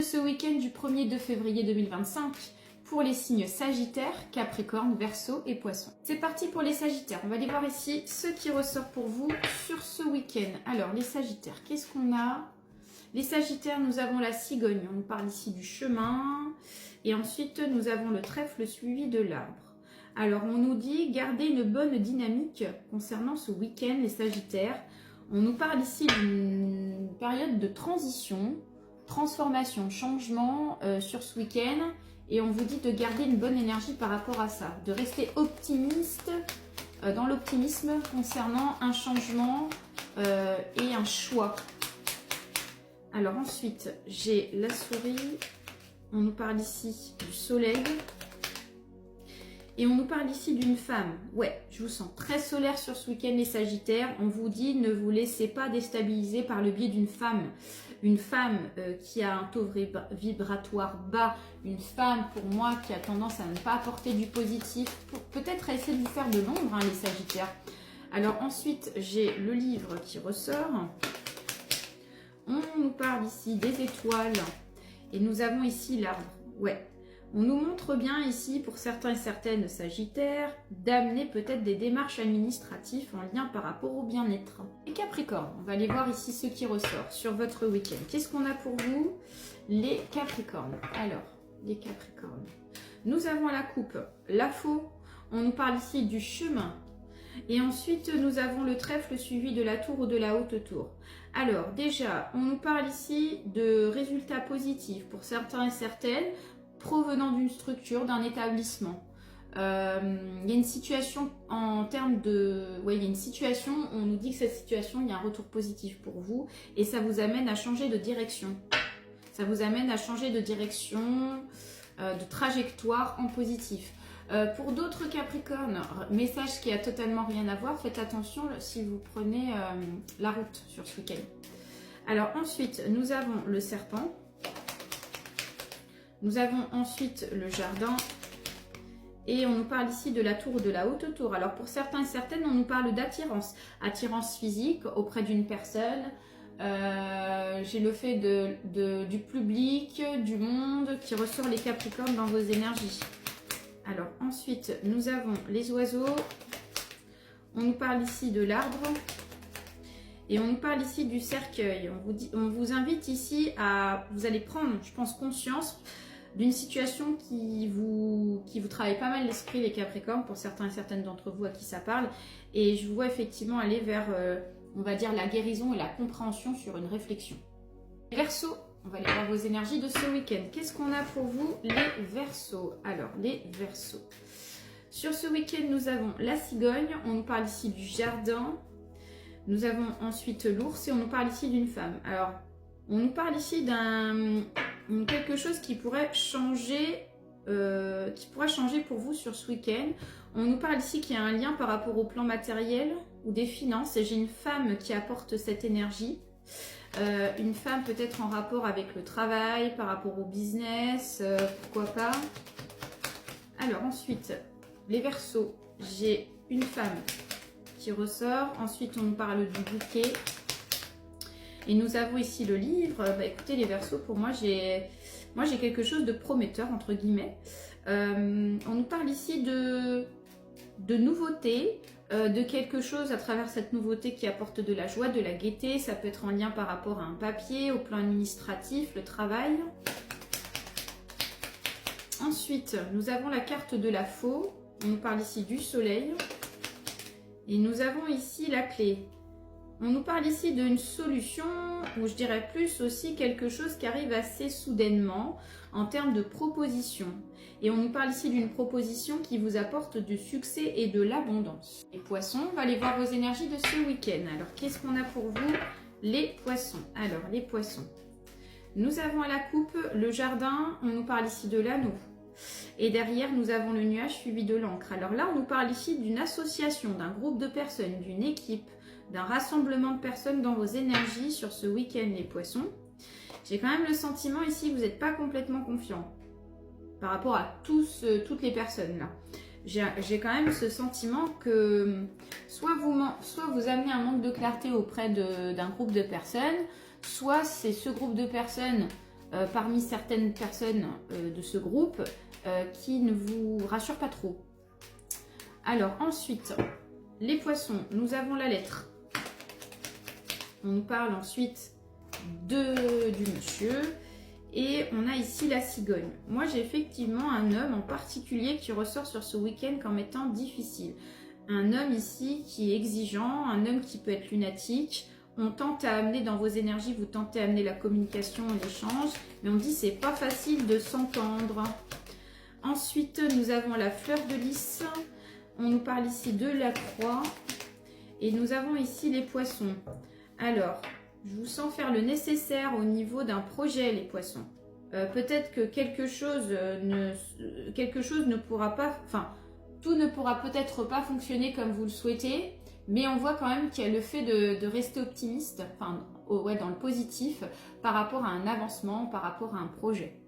Ce week-end du 1er 2 février 2025 pour les signes Sagittaire, Capricorne, Verseau et Poisson. C'est parti pour les Sagittaires. On va aller voir ici ce qui ressort pour vous sur ce week-end. Alors, les Sagittaires, qu'est-ce qu'on a? Les Sagittaires, nous avons la cigogne. On nous parle ici du chemin. Et ensuite, nous avons le trèfle suivi de l'arbre. Alors, on nous dit garder une bonne dynamique concernant ce week-end, les Sagittaires. On nous parle ici d'une période de transition, transformation, changement sur ce week-end. Et on vous dit de garder une bonne énergie par rapport à ça. De rester optimiste, dans l'optimisme concernant un changement et un choix. Alors ensuite, j'ai la souris. On nous parle ici du soleil. Et on nous parle ici d'une femme. Ouais, je vous sens très solaire sur ce week-end les Sagittaires. On vous dit ne vous laissez pas déstabiliser par le biais d'une femme. Une femme qui a un taux vibratoire bas. Une femme pour moi qui a tendance à ne pas apporter du positif. Peut-être à essayer de vous faire de l'ombre hein, les Sagittaires. Alors ensuite j'ai le livre qui ressort. On nous parle ici des étoiles. Et nous avons ici l'arbre. Ouais. On nous montre bien ici, pour certains et certaines Sagittaires, d'amener peut-être des démarches administratives en lien par rapport au bien-être. Les Capricornes, on va aller voir ici ce qui ressort sur votre week-end. Qu'est-ce qu'on a pour vous? Les Capricornes. Alors, les Capricornes. Nous avons la coupe, la faux. On nous parle ici du chemin. Et ensuite, nous avons le trèfle suivi de la tour ou de la haute tour. Alors, déjà, on nous parle ici de résultats positifs pour certains et certaines, provenant d'une structure, d'un établissement. Il y a une situation en termes de... Oui, il y a une situation, on nous dit que cette situation, il y a un retour positif pour vous et ça vous amène à changer de direction. Ça vous amène à changer de direction, de trajectoire en positif. Pour d'autres Capricornes, message qui a totalement rien à voir, faites attention si vous prenez la route sur ce week-end. Alors ensuite, nous avons le serpent. Nous avons ensuite le jardin et on nous parle ici de la tour ou de la haute tour. Alors pour certains et certaines, on nous parle d'attirance. Attirance physique auprès d'une personne. J'ai le fait du public, du monde qui ressort les Capricornes dans vos énergies. Alors ensuite, nous avons les oiseaux. On nous parle ici de l'arbre. Et on nous parle ici du cercueil. On vous invite ici à... Vous allez prendre, je pense, conscience d'une situation qui vous travaille pas mal l'esprit, les Capricornes, pour certains et certaines d'entre vous à qui ça parle. Et je vous vois effectivement aller vers, on va dire, la guérison et la compréhension sur une réflexion. Les Verseaux, on va aller voir vos énergies de ce week-end. Qu'est-ce qu'on a pour vous, les Verseaux? Alors, les Verseaux. Sur ce week-end, nous avons la cigogne. On nous parle ici du jardin. Nous avons ensuite l'ours et on nous parle ici d'une femme. Alors, on nous parle ici d'un quelque chose qui pourrait changer pour vous sur ce week-end. On nous parle ici qu'il y a un lien par rapport au plan matériel ou des finances. Et j'ai une femme qui apporte cette énergie. Une femme peut-être en rapport avec le travail, par rapport au business, pourquoi pas. Alors ensuite, les Verseaux, j'ai une femme qui ressort. Ensuite, on nous parle du bouquet. Et nous avons ici le livre. Bah, écoutez, les Verseaux, pour moi, j'ai quelque chose de prometteur, entre guillemets. On nous parle ici de nouveauté, de quelque chose à travers cette nouveauté qui apporte de la joie, de la gaieté. Ça peut être en lien par rapport à un papier, au plan administratif, le travail. Ensuite, nous avons la carte de la faux. On nous parle ici du soleil. Et nous avons ici la clé. On nous parle ici d'une solution, ou je dirais plus aussi quelque chose qui arrive assez soudainement en termes de proposition. Et on nous parle ici d'une proposition qui vous apporte du succès et de l'abondance. Les poissons, on va aller voir vos énergies de ce week-end. Alors, qu'est-ce qu'on a pour vous, les poissons? Alors, les poissons. Nous avons à la coupe le jardin, on nous parle ici de l'anneau. Et derrière, nous avons le nuage suivi de l'encre. Alors là, on nous parle ici d'une association, d'un groupe de personnes, d'une équipe, d'un rassemblement de personnes dans vos énergies sur ce week-end, les poissons. J'ai quand même le sentiment ici que vous n'êtes pas complètement confiant par rapport à toutes les personnes là. J'ai quand même ce sentiment que soit vous amenez un manque de clarté auprès d'un groupe de personnes, soit c'est ce groupe de personnes parmi certaines personnes de ce groupe qui ne vous rassurent pas trop. Alors ensuite, les poissons, nous avons la lettre. On nous parle ensuite du monsieur. Et on a ici la cigogne. Moi, j'ai effectivement un homme en particulier qui ressort sur ce week-end comme étant difficile. Un homme ici qui est exigeant, un homme qui peut être lunatique. On tente à amener dans vos énergies, vous tentez à amener la communication et l'échange. Mais on dit c'est pas facile de s'entendre. Ensuite, nous avons la fleur de lys. On nous parle ici de la croix. Et nous avons ici les poissons. Alors, je vous sens faire le nécessaire au niveau d'un projet, les poissons. Peut-être que quelque chose ne pourra pas... Enfin, tout ne pourra peut-être pas fonctionner comme vous le souhaitez, mais on voit quand même qu'il y a le fait de rester optimiste, enfin, ouais, dans le positif, par rapport à un avancement, par rapport à un projet.